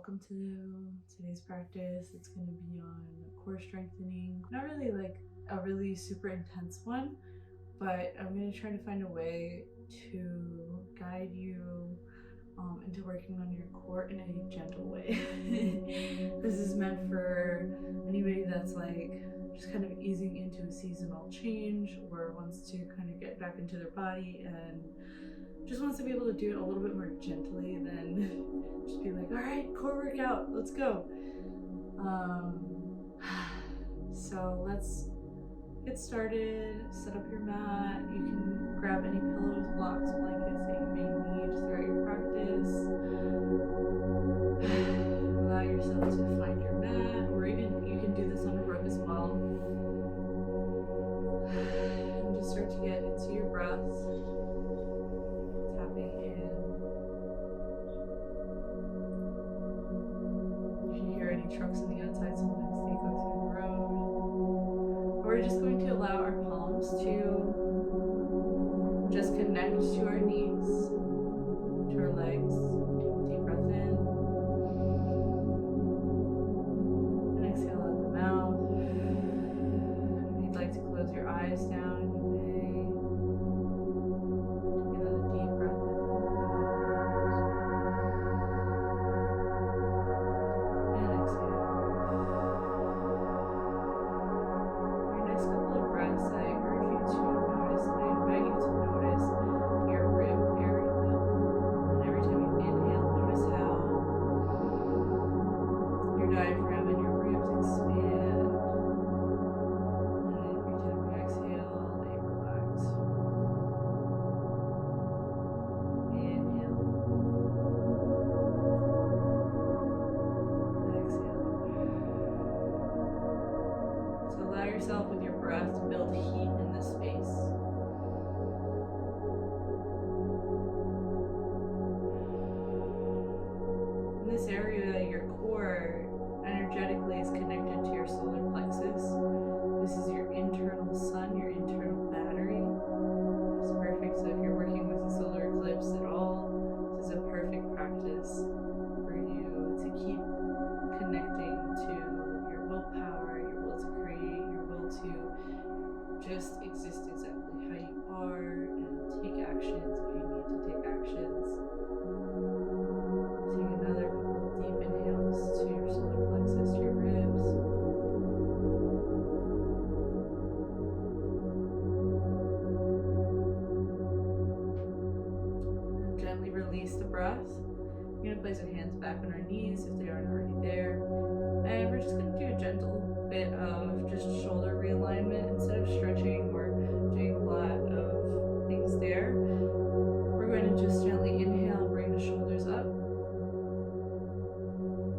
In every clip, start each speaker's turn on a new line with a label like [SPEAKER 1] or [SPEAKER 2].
[SPEAKER 1] welcome to today's practice. It's going to be on core strengthening. Not really like a really super intense one, but I'm going to try to find a way to guide you into working on your core in a gentle way. This is meant for anybody that's like just kind of easing into a seasonal change or wants to kind of get back into their body and just wants to be able to do it a little bit more gently than just be like, all right, core workout, let's go. So let's get started. Set up your mat. You can grab any pillows, blocks, blankets that you may need throughout your practice. Allow yourself to find your mat, or even you can do this on a rug as well. And just start to get into your breath. Tapping in. If you hear any trucks on the outside, sometimes they go through the road. We're just going to allow our palms to just connect to our knees, to our legs. Deep breath in. And exhale out the mouth. If you'd like to close your eyes down, you may. Take another deep breath in. And exhale. Your next couple of breaths, I urge you to notice, and I invite you to notice your rib area. And every time you inhale, notice how your diaphragm and your ribs expand. And every time you exhale, they relax. Inhale. Exhale. So allow yourself with your breath to build heat in this space. In this area, your core energetically is connected to your solar plexus. This is your internal sun, your internal battery. It's perfect. So if you're working with a solar eclipse at all, this is a perfect practice for you to keep connecting to your willpower, your will to create, your will to just exist exactly how you are and take actions if you need to take actions. Take another couple of deep inhales to your solar plexus, to your ribs. And gently release the breath. We're going to place our hands back on our knees if they aren't already there. And we're just going to do a gentle bit of just shoulder realignment. Instead of stretching or doing a lot of things there, we're going to just gently inhale, bring the shoulders up.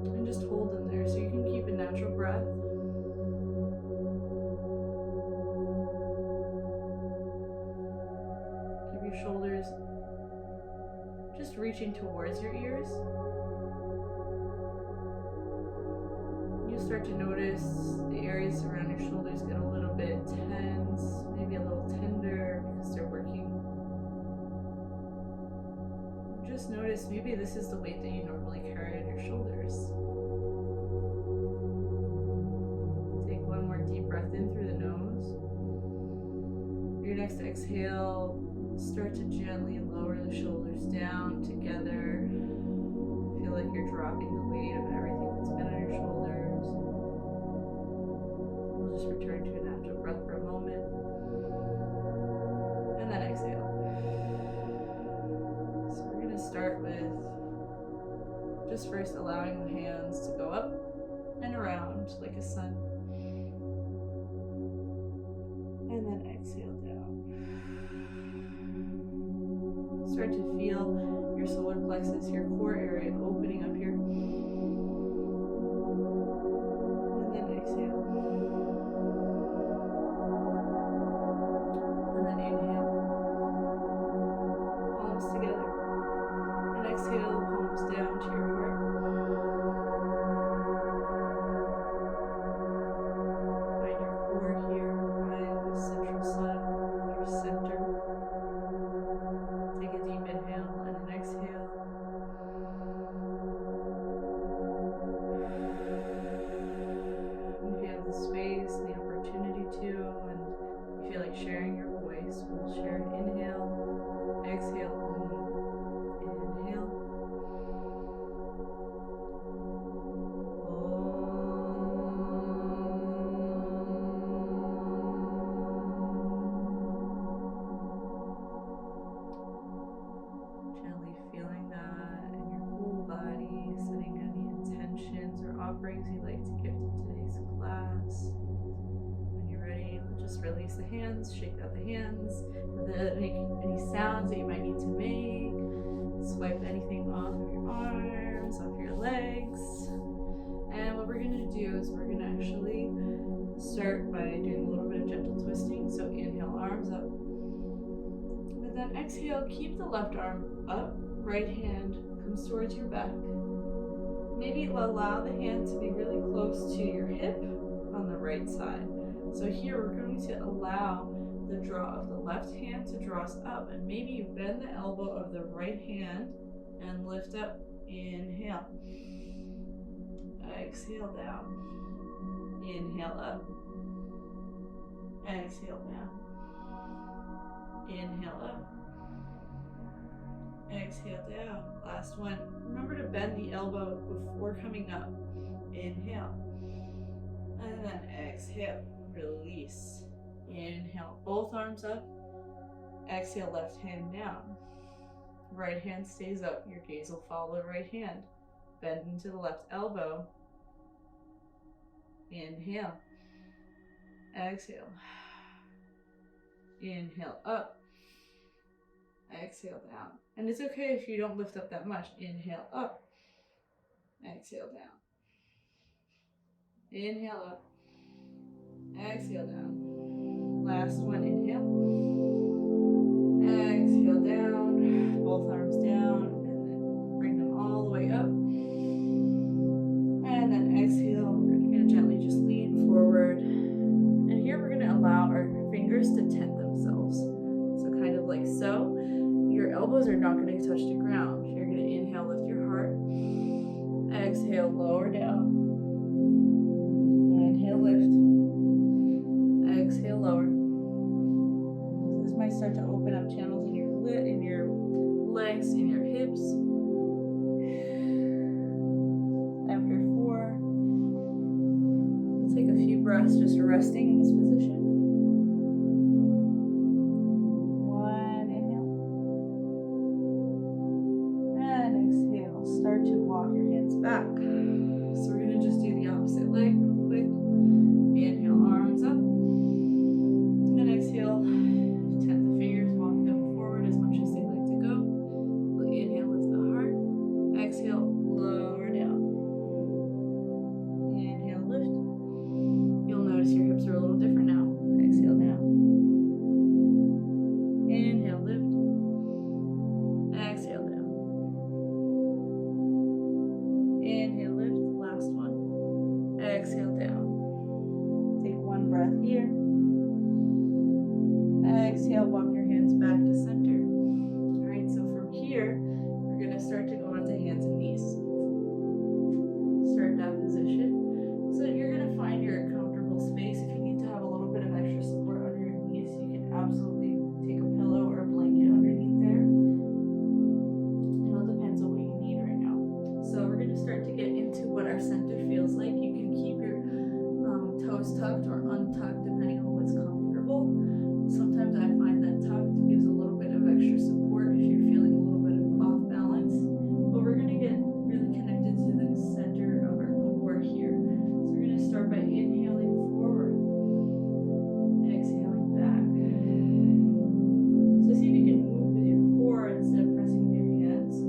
[SPEAKER 1] And just hold them there so you can keep a natural breath. Keep your shoulders just reaching towards your ears. You start to notice the areas around your shoulders get a little bit tense, maybe a little tender because they're working. Just notice maybe this is the weight that you normally carry on your shoulders. Take one more deep breath in through the nose. Your next exhale, start to gently lower the shoulders down together. Feel like you're dropping the weight of everything that's been on your shoulders. We'll just return to a natural breath for a moment. And then exhale. So we're going to start with just first allowing the hands to go up and around like a sun. And then exhale down. Start to feel your solar plexus, your core area opening up here. And then exhale. And then inhale. Palms together. And exhale, palms down to your heart. Find your core here, find the central sun, your center. Take a deep inhale and an exhale. offerings you'd like to give to today's class. When you're ready, just release the hands, shake out the hands. Make any sounds that you might need to make. Swipe anything off of your arms, off your legs. And what we're going to do is we're going to actually start by doing a little bit of gentle twisting. So inhale, arms up. And then exhale, keep the left arm up. Right hand comes towards your back. Maybe allow the hand to be really close to your hip on the right side. So here we're going to allow the draw of the left hand to draw us up, and maybe you bend the elbow of the right hand and lift up. Inhale. Exhale down. Inhale up. Exhale down. Inhale up. Exhale down. Last one. Remember to bend the elbow before coming up. Inhale. And then exhale. Release. Inhale. Both arms up. Exhale. Left hand down. Right hand stays up. Your gaze will follow the right hand. Bend into the left elbow. Inhale. Exhale. Inhale up. Exhale down. And it's okay if you don't lift up that much. Inhale up. Exhale down. Inhale up. Exhale down. Last one. Inhale. Exhale down. Both arms down. And then bring them all the way up. And then exhale. We're going to gently just lean forward. And here we're going to allow our fingers to tent themselves. So kind of like so. Your elbows are not going to touch the ground. You're going to inhale, lift your heart. Exhale, lower down. Inhale, lift. Exhale, lower. So this might start to open up channels in your legs, in your hips. After 4, take a few breaths just resting in this position. Start to walk your hands back. So we're going to just do the opposite leg real quick. Inhale, arms up. And exhale, tent the fingers, walk them forward as much as they like to go. Inhale, lift the heart. Exhale, lower down. Inhale, lift. You'll notice your hips are a little different now. Exhale down. Inhale, lift. Exhale down. Inhale, lift, last one. Exhale down. Take one breath here. Exhale, walk your hands back to center. All right, so from here, we're going to start to go onto hands and knees. Start that position. So you're going to find your comfortable space. If you need to have a little bit of extra support under your knees, you can absolutely take a pillow or a blanket underneath there. It all depends on what you need right now. So we're going to start to get into what our center feels like. You can keep your toes tucked or untucked depending on what's comfortable. Sometimes I find that tucked gives a little bit of extra support if you're feeling a little bit of off balance. But we're going to get really connected to the center of our core here. So we're going to start by inhaling forward, exhaling back. So see if you can move with your core instead of pressing with your hands.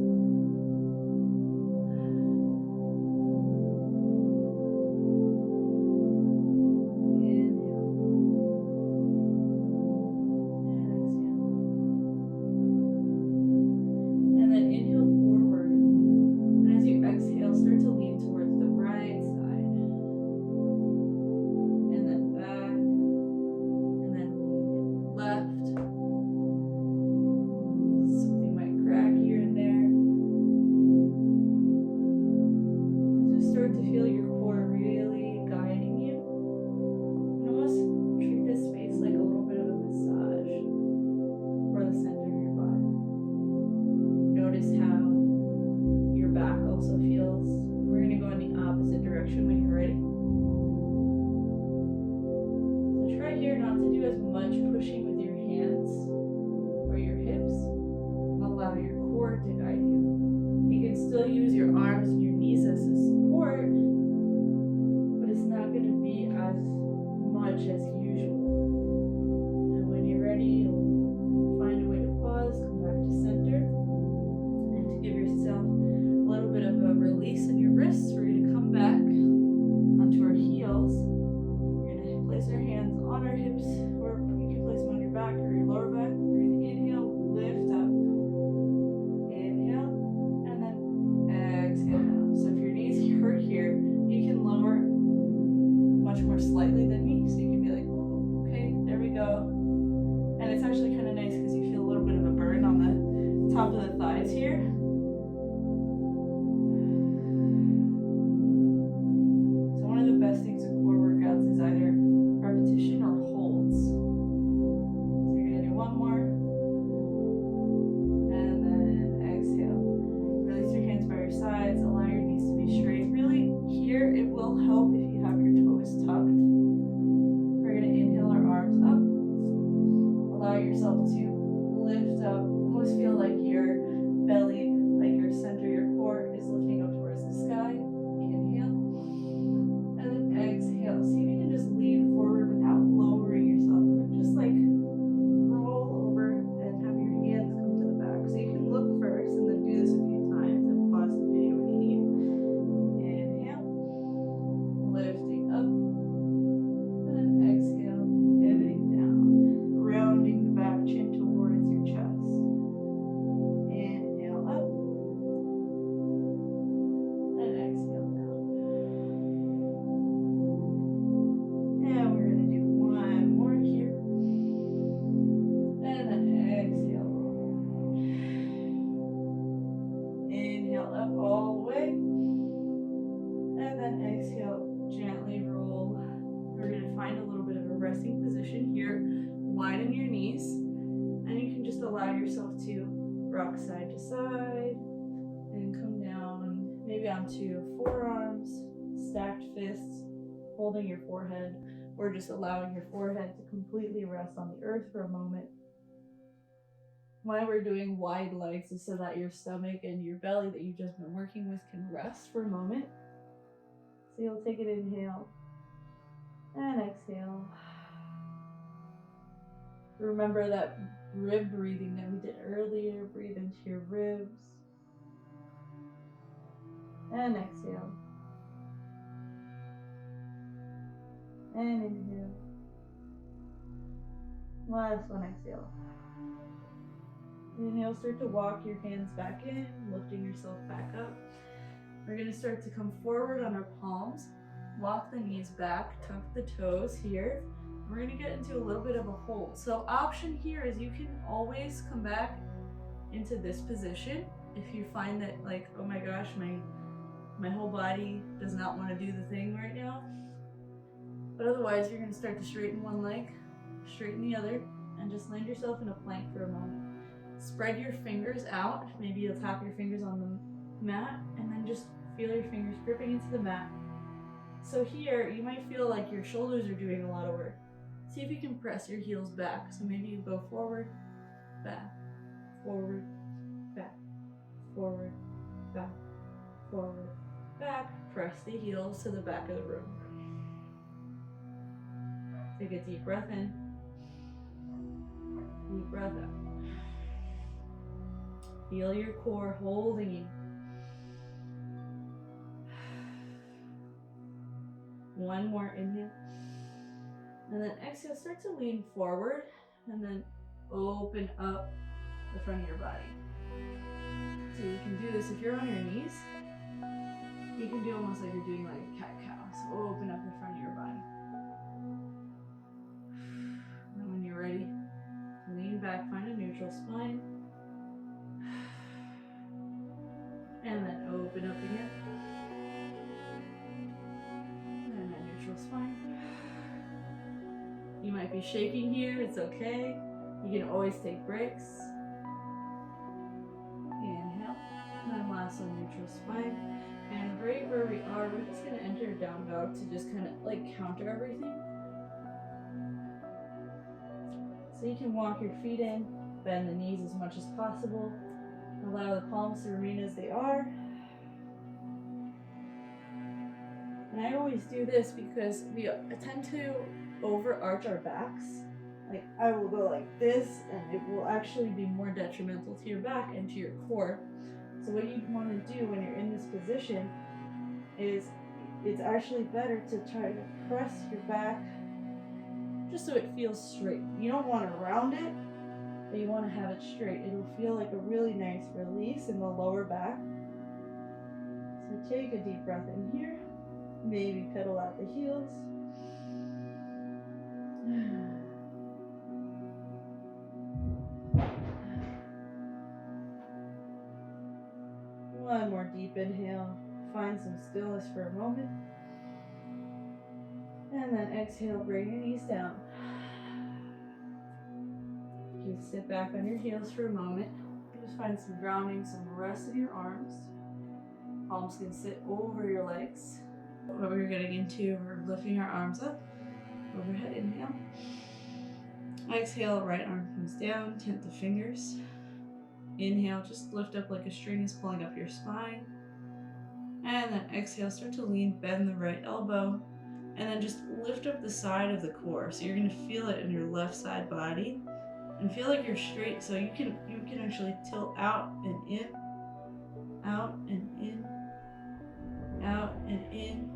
[SPEAKER 1] To guide you. You can still use your arms and your knees as a support, as much as usual. And when you're ready, you'll find a way to pause, come back to center, and to give yourself a little bit of a release in your wrists, we're going to come back onto our heels. We're going to place our hands on our hips, or you can place them on your back or your lower back. We're going to inhale, lift up, inhale, and then exhale down. So if your knees hurt here, you can lower much more slightly than me, so you can be like, oh, okay, there we go. And it's actually kind of nice because you feel a little bit of a burn on the top of the thighs here. So one of the best things with core workouts is either repetition or holds. So you're going to do one more. And then exhale. Release your hands by your sides. Allow your knees to be straight. Really, here it will help if you have your toes tucked. We're going to inhale our arms up. Allow yourself to lift up. Almost feel like your belly, like your center, your core is lifting up towards the sky. Inhale. And then exhale. See if you can just lean forward without lowering yourself. And then just like roll over and have your hands come to the back. So you can look first and then do this a few times and pause the video when you need. Inhale. Lifting up. And then exhale. Pivoting down. Rounding the back chin towards your chest. Inhale up. And exhale down. And we're going to do one more here. And then exhale. Inhale up all the way. And then exhale, gently roll. We're going to find a little bit of a resting position here. Widen your knees. And you can just allow yourself to rock side to side. And come down, maybe onto forearms, stacked fists, holding your forehead, or just allowing your forehead to completely rest on the earth for a moment. Why we're doing wide legs is so that your stomach and your belly that you've just been working with can rest for a moment. So you'll take an inhale and exhale. Remember that rib breathing that we did earlier. Breathe into your ribs. And exhale. And inhale. Last one, exhale. Inhale, start to walk your hands back in, lifting yourself back up. We're going to start to come forward on our palms. Walk the knees back, tuck the toes here. We're going to get into a little bit of a hold. So option here is you can always come back into this position if you find that like, oh my gosh, my whole body does not want to do the thing right now. But otherwise, you're going to start to straighten one leg, straighten the other, and just land yourself in a plank for a moment. Spread your fingers out. Maybe you'll tap your fingers on the mat, and then just feel your fingers gripping into the mat. So here, you might feel like your shoulders are doing a lot of work. See if you can press your heels back. So maybe you go forward, back, forward, back, forward, back, forward, back. Press the heels to the back of the room. Take a deep breath in, deep breath out. Feel your core holding you. One more inhale. And then exhale, start to lean forward and then open up the front of your body. So you can do this if you're on your knees. You can do almost like you're doing like a cat-cow. So open up the front of your body. And when you're ready, lean back, find a neutral spine. And then open up again. And a neutral spine. You might be shaking here, it's okay. You can always take breaks. Inhale. And then last one, neutral spine. And right where we are, we're just gonna enter down dog to just kind of like counter everything. So you can walk your feet in, bend the knees as much as possible. Allow the palms to remain as they are. And I always do this because we tend to overarch our backs. Like I will go like this and it will actually be more detrimental to your back and to your core. So what you want to do when you're in this position is it's actually better to try to press your back just so it feels straight. You don't want to round it, but you want to have it straight. It'll feel like a really nice release in the lower back. So take a deep breath in here. Maybe pedal out the heels. One more deep inhale. Find some stillness for a moment. And then exhale, bring your knees down. You can sit back on your heels for a moment. Just find some grounding, some rest in your arms. Palms can sit over your legs. What we're getting into, we're lifting our arms up. Overhead inhale. Exhale, right arm comes down, tent the fingers. Inhale, just lift up like a string is pulling up your spine. And then exhale, start to lean, bend the right elbow. And then just lift up the side of the core. So you're gonna feel it in your left side body. And feel like you're straight, so you can actually tilt out and in, out and in, out and in.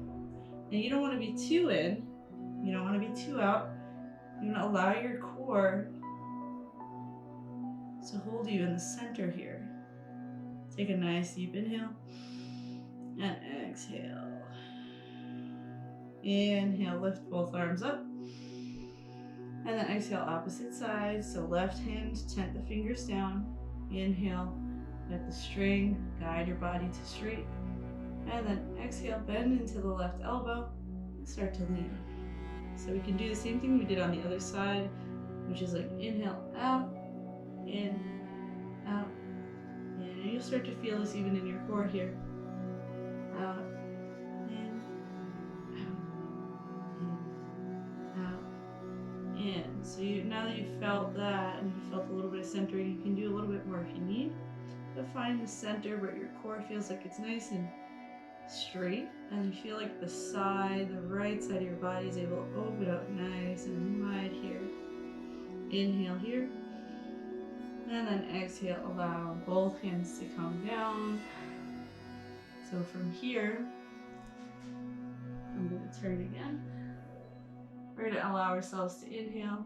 [SPEAKER 1] And you don't want to be too in, you don't want to be too out. You want to allow your core to hold you in the center here. Take a nice deep inhale and exhale. Inhale, lift both arms up. And then exhale, opposite side. So left hand, tent the fingers down. Inhale, let the string guide your body to straight. And then exhale, bend into the left elbow and start to lean. So we can do the same thing we did on the other side, which is like inhale, out, in, out, in. And you'll start to feel this even in your core here. Out, in, out, in. So now that you've felt that and you felt a little bit of centering, you can do a little bit more if you need. But find the center where your core feels like it's nice and straight, and you feel like the right side of your body is able to open up nice and wide here. Inhale here, and then exhale, allow both hands to come down. So from here, I'm going to turn again. We're going to allow ourselves to inhale,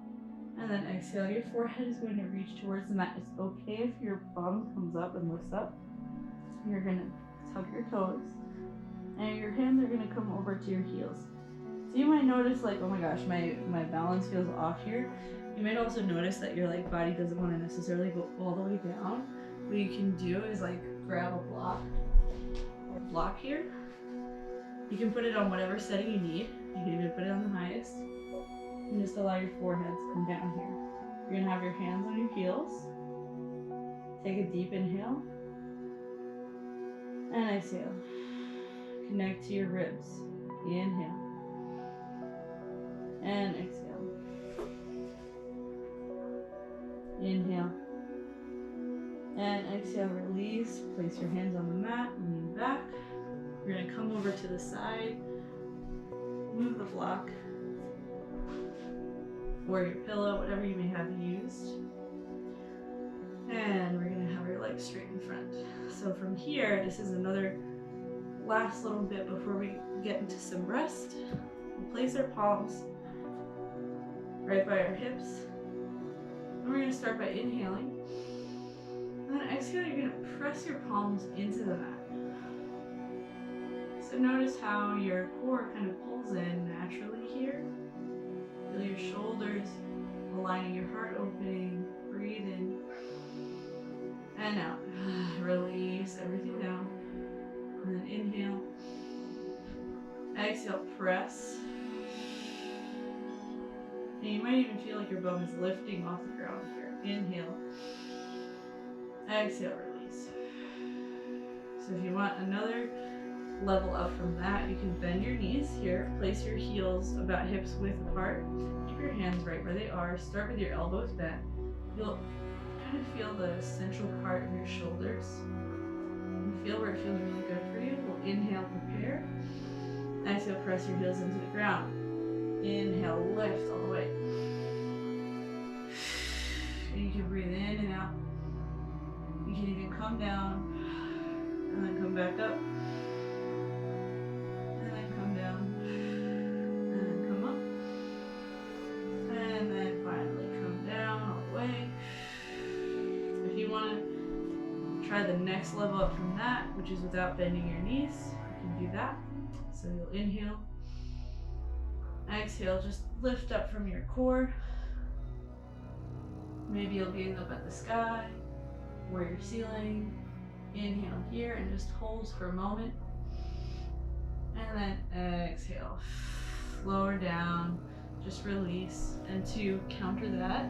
[SPEAKER 1] and then exhale. Your forehead is going to reach towards the mat. It's okay if your bum comes up and lifts up. You're going to tuck your toes. And your hands are going to come over to your heels. So you might notice like, oh my gosh, my balance feels off here. You might also notice that your like body doesn't want to necessarily go all the way down. What you can do is like grab a block here. You can put it on whatever setting you need. You can even put it on the highest. And just allow your forehead to come down here. You're going to have your hands on your heels. Take a deep inhale. And exhale. Connect to your ribs. Inhale. And exhale. Inhale. And exhale, release. Place your hands on the mat, lean back. You're going to come over to the side. Move the block or your pillow, whatever you may have used. And we're going to have your legs straight in front. So from here, this is another last little bit before we get into some rest. We'll place our palms right by our hips. And we're going to start by inhaling. And then exhale, you're going to press your palms into the mat. So notice how your core kind of pulls in naturally here. Feel your shoulders aligning, your heart opening. Breathe in and out. Release everything down. And then inhale. Exhale, press. And you might even feel like your bum is lifting off the ground here. Inhale. Exhale, release. So if you want another level up from that, you can bend your knees here. Place your heels about hips width apart. Keep your hands right where they are. Start with your elbows bent. You'll kind of feel the central part of your shoulders. You feel where it feels really good for you. We'll inhale, prepare. Exhale, press your heels into the ground. Inhale, lift all the way. And you can breathe in and out. You can even come down and then come back up. And then come down. And then come up. And then finally come down all the way. If you want to try the next level up from that, which is without bending your knees, you can do that. So you'll inhale. Exhale, just lift up from your core. Maybe you'll gaze up at the sky or your ceiling. Inhale here and just hold for a moment. And then exhale. Lower down, just release. And to counter that,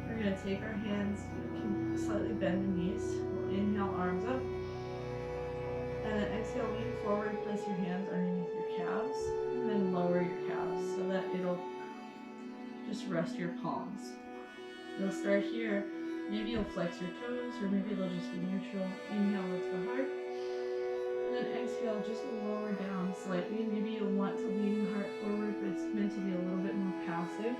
[SPEAKER 1] we're gonna take our hands, you can slightly bend the knees. We'll inhale, arms up. And then exhale, lean forward, place your hands underneath your calves. And then lower your calves so that it'll just rest your palms. You'll start here. Maybe you'll flex your toes, or maybe they'll just be neutral. Inhale, lift the heart. And then exhale, just lower down slightly. Maybe you'll want to lean the heart forward, but it's meant to be a little bit more passive.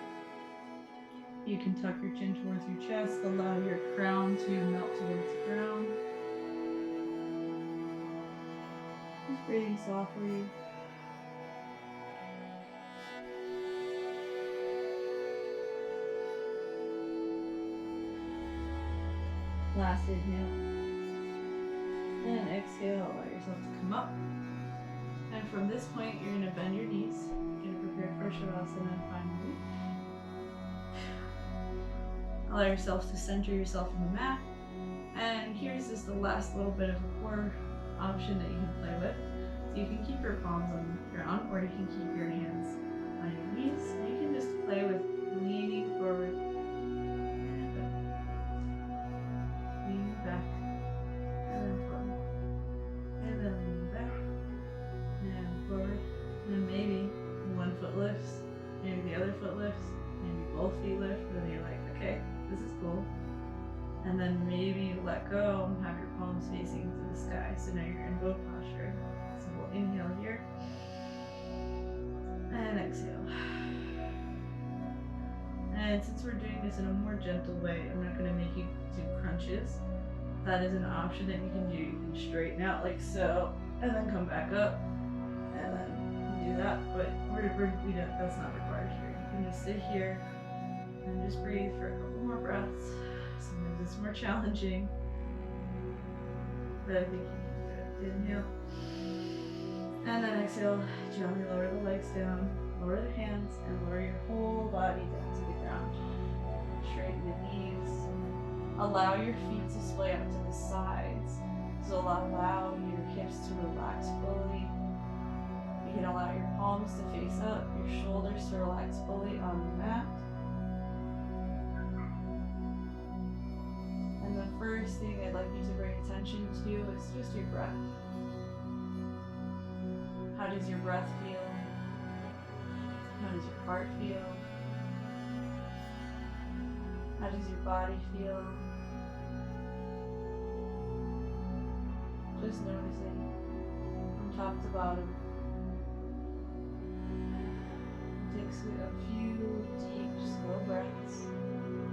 [SPEAKER 1] You can tuck your chin towards your chest, allow your crown to melt towards the ground. Just breathing softly. Last inhale. And exhale, allow yourself to come up. And from this point, you're going to bend your knees. You're going to prepare for Shavasana finally. Allow yourself to center yourself on the mat. And here's just the last little bit of a core option that you can play with. So you can keep your palms on the ground, or you can keep your hands on your knees. And you can just play with leaning forward and leaning back, and then forward, and then leaning back, and forward. And then maybe one foot lifts, maybe the other foot lifts, maybe both feet lift, and then you're like, okay, this is cool. And then maybe you let go and have your palms facing to the sky. So now you're in boat posture. So we'll inhale here. And exhale. And since we're doing this in a more gentle way, I'm not going to make you do crunches. That is an option that you can do. You can straighten out like so, and then come back up, and then do that. But that's not required here. You can just sit here and just breathe for a couple more breaths. Sometimes it's more challenging, but I think you can do it. Inhale. And then exhale, gently lower the legs down, lower the hands, and lower your whole body down to the ground. Straighten the knees. Allow your feet to splay out to the sides. So allow your hips to relax fully. You can allow your palms to face up, your shoulders to relax fully on the mat. And the first thing I'd like you to bring attention to is just your breath. How does your breath feel? How does your heart feel? How does your body feel? Just noticing from top to bottom. Take a few deep, slow breaths.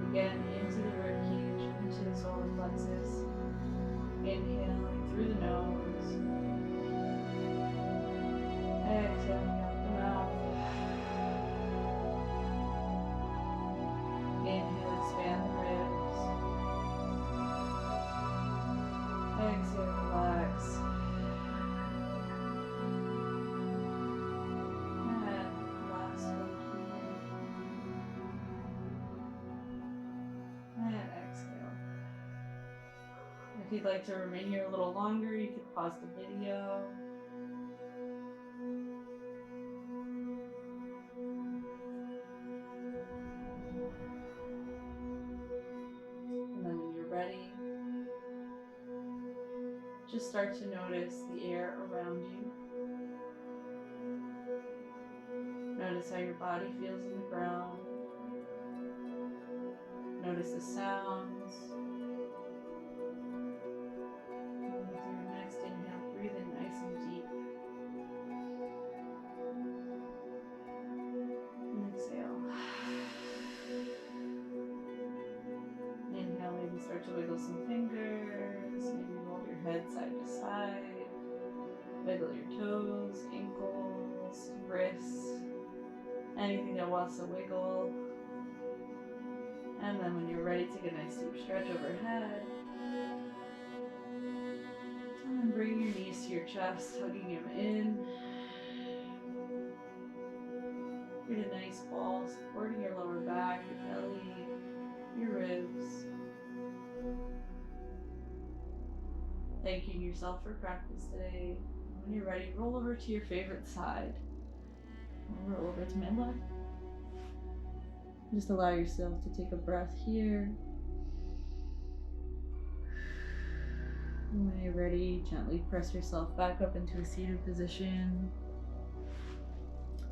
[SPEAKER 1] Again, into the ribcage, into the solar plexus. Inhaling through the nose. Exhaling out the mouth. Inhale, expand the ribs. Exhale, relax. And last one here. And exhale. If you'd like to remain here a little longer, you could pause the video. Just start to notice the air around you. Notice how your body feels in the ground. Notice the sounds. And with your next inhale, breathe in nice and deep. anything that wants to wiggle. And then when you're ready, take a nice deep stretch overhead. And then bring your knees to your chest, hugging them in. Create a nice ball supporting your lower back, your belly, your ribs. Thanking yourself for practice today. When you're ready, roll over to your favorite side. Roll over to my left. Just allow yourself to take a breath here. And when you're ready, gently press yourself back up into a seated position.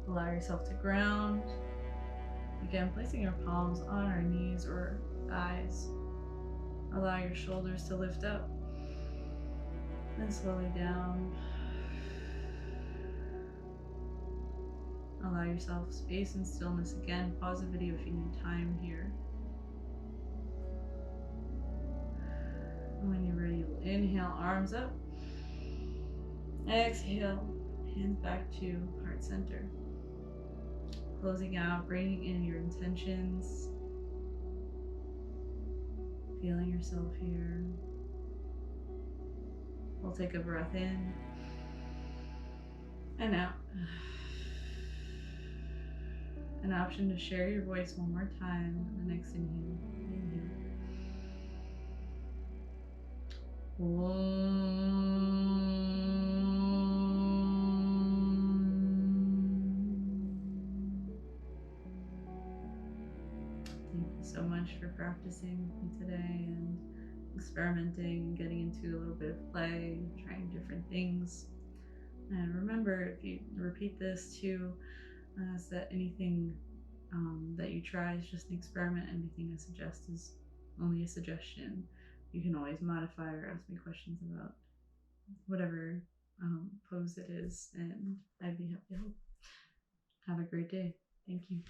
[SPEAKER 1] Allow yourself to ground. Again, placing your palms on our knees or thighs. Allow your shoulders to lift up. Then slowly down. Allow yourself space and stillness again. Pause the video if you need time here. When you're ready, we'll inhale, arms up. Exhale, hands back to heart center. Closing out, bringing in your intentions. Feeling yourself here. We'll take a breath in and out. An option to share your voice one more time. The next inhale. Inhale. Thank you so much for practicing with me today and experimenting and getting into a little bit of play, trying different things. And remember, if you repeat this too, that anything that you try is just an experiment. Anything I suggest is only a suggestion. You can always modify or ask me questions about whatever pose it is, and I'd be happy to help. Have a great day. Thank you.